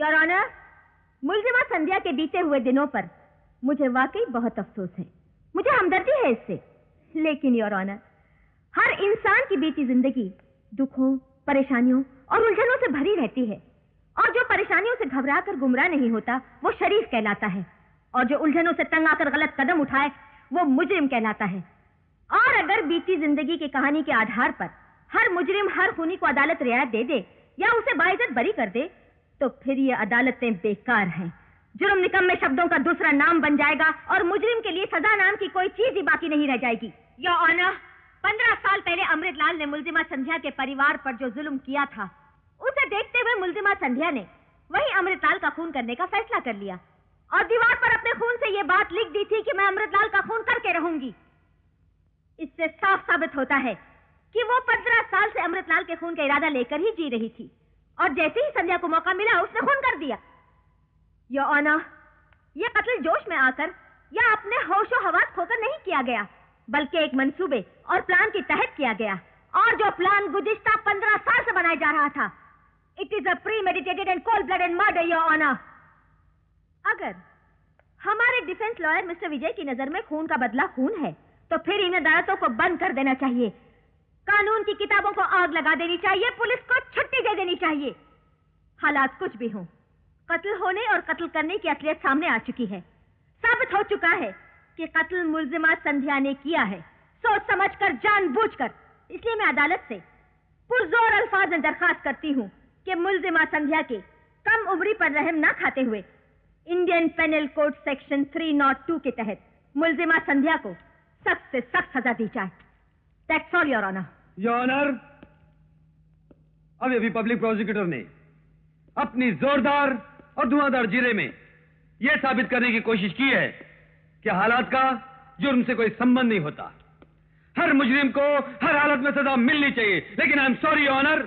Your honour, मुलजिमा संध्या के बीते हुए दिनों पर मुझे वाकई बहुत अफसोस है। मुझे हमदर्दी है इससे, लेकिन योर ऑनर, हर इंसान की बीती जिंदगी दुखों, परेशानियों और उलझनों से भरी रहती है, और जो परेशानियों से घबराकर गुमराह नहीं होता वो शरीफ कहलाता है, और जो उलझनों से तंग आकर गलत कदम उठाए वो मुजरिम कहलाता है। और अगर बीती जिंदगी की कहानी के आधार पर हर मुजरिम हर खूनी को अदालत रियायत दे दे या उसे बाइज्जत बरी कर दे, तो फिर ये अदालतें बेकार हैं। जुर्म निकम्मे शब्दों का दूसरा नाम बन जाएगा और मुजरिम के लिए सजा नाम की कोई चीज ही बाकी नहीं रह जाएगी। योर ऑनर, 15 साल पहले अमृतलाल ने मुलजिमा संध्या के परिवार पर जो जुल्म किया था, उसे देखते हुए मुलजिमा संध्या ने वही अमृतलाल का खून करने का फैसला कर लिया और दीवार पर अपने खून से यह बात लिख दी थी कि मैं अमृतलाल का खून करके रहूंगी। इससे साफ साबित होता है कि वो 15 साल से अमृतलाल के खून का इरादा लेकर ही जी रही थी, और जैसे ही संध्या को मौका मिला उसने खून कर दिया। योर ऑनर, यह कत्ल जोश में आकर या अपने होशो हवास खोकर नहीं किया गया, बल्कि एक मंसूबे और प्लान के तहत किया गया, और जो प्लान गुज़िश्ता 15 साल से बनाया जा रहा था। It is a premeditated and cold blooded murder your honour. अगर हमारे डिफेंस लॉयर मिस्टर विजय की नजर में खून का बदला खून है, तो फिर इन अदालतों को बंद कर देना चाहिए, कानून की किताबों को आग लगा देनी चाहिए, पुलिस को छुट्टी दे देनी चाहिए। हालात कुछ भी हों, कत्ल होने और कत्ल करने की असलियत सामने आ चुकी है। साबित हो चुका है कि कत्ल मुलजिमा संध्या ने किया है, सोच समझकर, जानबूझकर। इसलिए मैं अदालत से पुरजोर अल्फाज में दरखास्त करती हूं कि मुलजिमा संध्या के कम उम्री पर रहम ना खाते हुए इंडियन पेनल कोड सेक्शन 302 के तहत मुलजिमा संध्या को सख्त से सख्त सजा दी जाए। That's all, your honour. Your honour, अभी पब्लिक प्रोसिक्यूटर ने अपनी जोरदार और धुआंधार जिले में यह साबित करने की कोशिश की है कि हालात का जुर्म से कोई संबंध नहीं होता। हर मुजरिम को हर हालत में सजा मिलनी चाहिए, लेकिन I am sorry your honour,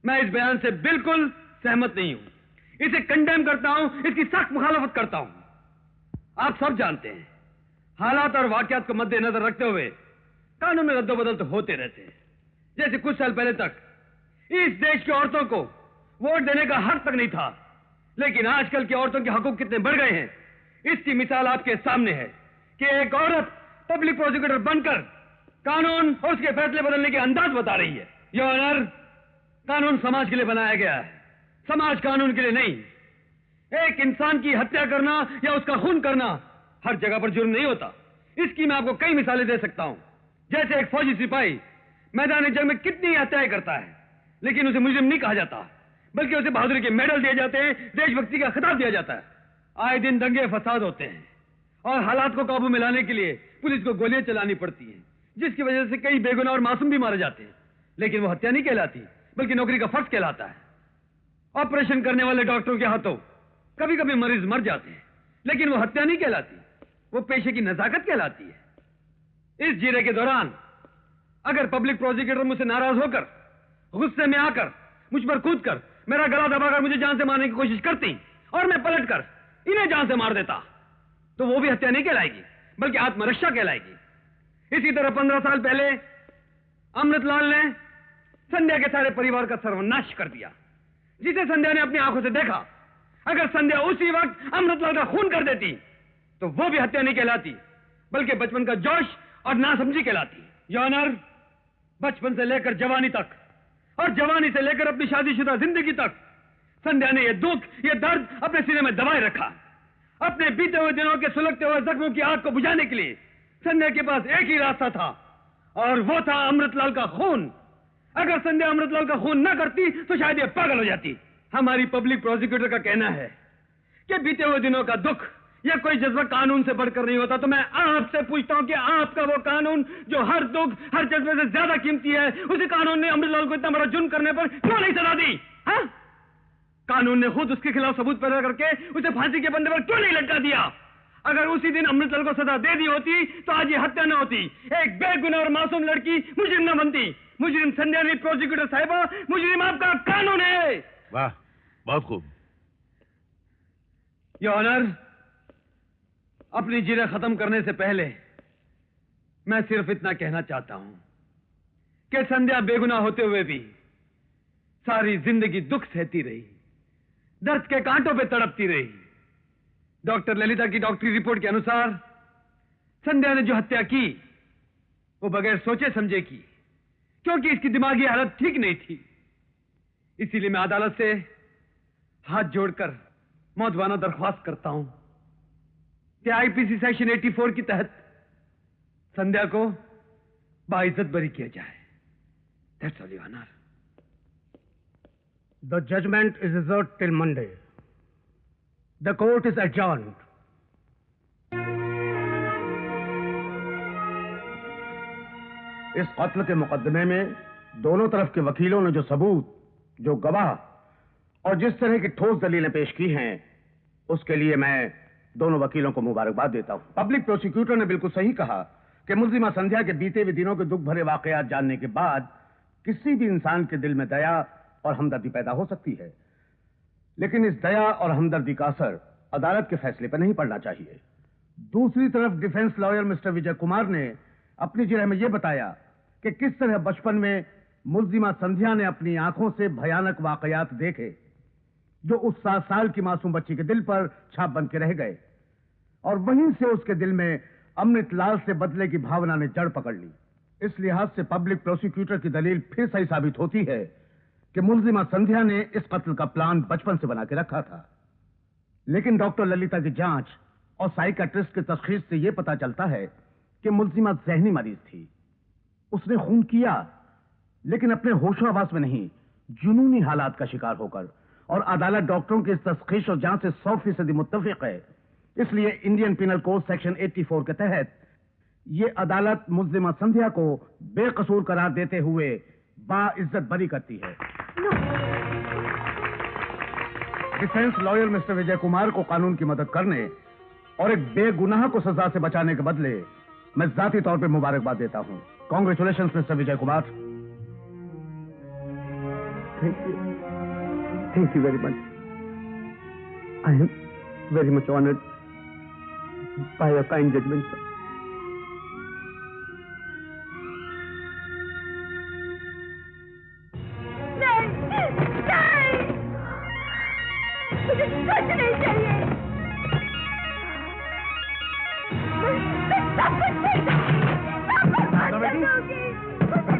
मैं इस बयान से बिल्कुल सहमत नहीं हूं। इसे कंडेम करता हूं, इसकी सख्त मुखालफत करता हूं। आप सब जानते हैं, हालात और वाकयात को मद्देनजर रखते हुए कानून में रद्दोबदल तो होते रहते हैं। जैसे कुछ साल पहले तक इस देश की औरतों को वोट देने का हक तक नहीं था, लेकिन आजकल की औरतों के हकूक कितने बढ़ गए हैं, इसकी मिसाल आपके सामने है कि एक औरत पब्लिक प्रोसिक्यूटर बनकर कानून और उसके फैसले बदलने के अंदाज बता रही है। योर ऑनर, कानून समाज के लिए बनाया गया है, समाज कानून के लिए नहीं। एक इंसान की हत्या करना या उसका खून करना हर जगह पर जुर्म नहीं होता। इसकी मैं आपको कई मिसालें दे सकता हूं। जैसे एक फौजी सिपाही मैदान जंग में कितनी हत्याएं करता है, लेकिन उसे मुजरिम नहीं कहा जाता, बल्कि उसे बहादुरी के मेडल दिए जाते हैं, देशभक्ति का खिताब दिया जाता है। आए दिन दंगे फसाद होते हैं और हालात को काबू में लाने के लिए पुलिस को गोलियां चलानी पड़ती हैं, जिसकी वजह से कई बेगुनाह और मासूम भी मारे जाते हैं, लेकिन वो हत्या नहीं कहलाती, बल्कि नौकरी का फर्ज कहलाता है। ऑपरेशन करने वाले डॉक्टरों के हाथों कभी कभी मरीज मर जाते हैं, लेकिन वो हत्या नहीं कहलाती, वो पेशे की नजाकत कहलाती है। इस जीरे के दौरान अगर पब्लिक प्रोसिक्यूटर मुझसे नाराज होकर, गुस्से में आकर, मुझ पर कूदकर, मेरा गला दबाकर मुझे जान से मारने की कोशिश करती और मैं पलटकर इन्हें जान से मार देता, तो वो भी हत्या नहीं कहलाएगी, बल्कि आत्मरक्षा कहलाएगी। इसी तरह 15 साल पहले अमृतलाल ने संध्या के सारे परिवार का सर्वनाश कर दिया, जिसे संध्या ने अपनी आंखों से देखा। अगर संध्या उसी वक्त अमृतलाल का खून कर देती, तो वो भी हत्या नहीं कहलाती, बल्कि बचपन का जोश और नासमझी कहलाती। योर ऑनर, बचपन से लेकर जवानी तक और जवानी से लेकर अपनी शादीशुदा जिंदगी तक संध्या ने यह दुख, यह दर्द अपने सीने में दबाए रखा। अपने बीते हुए दिनों के सुलगते हुए जख्मों की आग को बुझाने के लिए संध्या के पास एक ही रास्ता था, और वो था अमृतलाल का खून। अगर संध्या अमृतलाल का खून न करती तो शायद ये पागल हो जाती। हमारी पब्लिक प्रोसिक्यूटर का कहना है कि बीते हुए दिनों का दुख या कोई जज्बा कानून से बढ़कर नहीं होता, तो मैं आपसे पूछता हूं कि आपका वो कानून जो हर दुख, हर जज्बे से ज्यादा कीमती है, उसी कानून ने अमृतलाल को इतना बड़ा जुर्म करने पर क्यों नहीं सजा दी? हाँ? कानून ने खुद उसके खिलाफ सबूत पैदा करके उसे फांसी के बंदे पर क्यों नहीं लटका दिया? अगर उसी दिन अमृतलाल को सजा दे दी होती तो आज ये हत्या न होती, एक बेगुनाह और मासूम लड़की मुजरिम न बनती। मुजरिम संध्या नहीं, प्रोसिक्यूटर साहिबा, मुजरिम आपका कानून है। वाह, बहुत खूब। योर ऑनर, अपनी जिरे खत्म करने से पहले मैं सिर्फ इतना कहना चाहता हूं कि संध्या बेगुनाह होते हुए भी सारी जिंदगी दुख सहती रही, दर्द के कांटों पे तड़पती रही। डॉक्टर ललिता की डॉक्टरी रिपोर्ट के अनुसार संध्या ने जो हत्या की वो बगैर सोचे समझे की, क्योंकि इसकी दिमागी हालत ठीक नहीं थी। इसीलिए मैं अदालत से हाथ जोड़कर मौतवाना दरख्वास्त करता हूं कि आईपीसी सेक्शन 84 के तहत संध्या को बाइज्जत बरी किया जाए। That's all, Your Honor. The judgment is reserved till Monday. The court is adjourned. इस कत्ल के मुकदमे में दोनों तरफ के वकीलों ने जो सबूत, जो गवाह और जिस तरह की ठोस दलीलें पेश की हैं, उसके लिए मैं दोनों वकीलों को मुबारकबाद देता हूं। पब्लिक प्रोसिक्यूटर ने बिल्कुल सही कहा कि मुल्जिमा संध्या के बीते हुए दिनों के दुख भरे वाकयात जानने के बाद किसी भी इंसान के दिल में दया और हमदर्दी पैदा हो सकती है, लेकिन इस दया और हमदर्दी का असर अदालत के फैसले पर नहीं पड़ना चाहिए। दूसरी तरफ defence lawyer mister Vijay Kumar ने अपनी जिरह में यह बताया कि किस तरह बचपन में मुल्जिमा संध्या ने अपनी आंखों से भयानक वाकयात देखे जो उस 7 साल की मासूम बच्ची के दिल पर छाप बन के रह गए, और वहीं से उसके दिल में अमृतलाल से बदले की भावना ने जड़ पकड़ ली। इस लिहाज से पब्लिक प्रोसिक्यूटर की दलील फिर सही साबित होती है कि मुल्जिमा संध्या ने इस कत्ल का प्लान बचपन से बना के रखा था। लेकिन डॉक्टर ललिता की जांच और साइकियाट्रिस्ट की तशखीस से यह पता चलता है कि मुल्जिमा जहनी मरीज थी। उसने खून किया, लेकिन अपने होशो-हवास में नहीं, जुनूनी हालात का शिकार होकर, और अदालत डॉक्टरों की इस तशखीस और जांच से 100% मुत्तफिक है। इसलिए इंडियन पिनल कोड सेक्शन 84 के तहत यह अदालत मुल्जिमा संध्या को बेकसूर करार देते हुए बाइज्जत बरी करती है। Defence lawyer mister Vijay Kumar को कानून की मदद करने और एक बेगुनाह को सजा से बचाने के बदले मैं जाती तौर पे मुबारकबाद देता हूं। Congratulations mister Vijay Kumar. Thank you very much. I am very much honored by your kind judgment, sir. मुझे कुछ नहीं चाहिए। मैं सब कुछ नहीं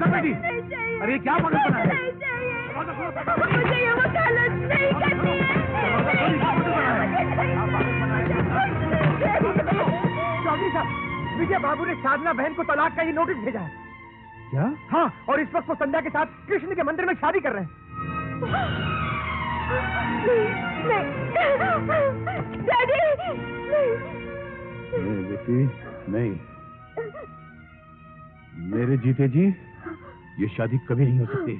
बेटी, अरे क्या पागल बना है? मुझे ये वकालत नहीं करनी है। चौधरी साहब, विजय बाबू ने साधना बहन को तलाक का ही नोटिस भेजा है। क्या? हाँ, और इस वक्त वो संध्या के साथ कृष्ण के मंदिर में शादी कर रहे हैं। डैडी, नहीं बेटी, नहीं। मेरे जीते जी ये शादी कभी नहीं हो सकती।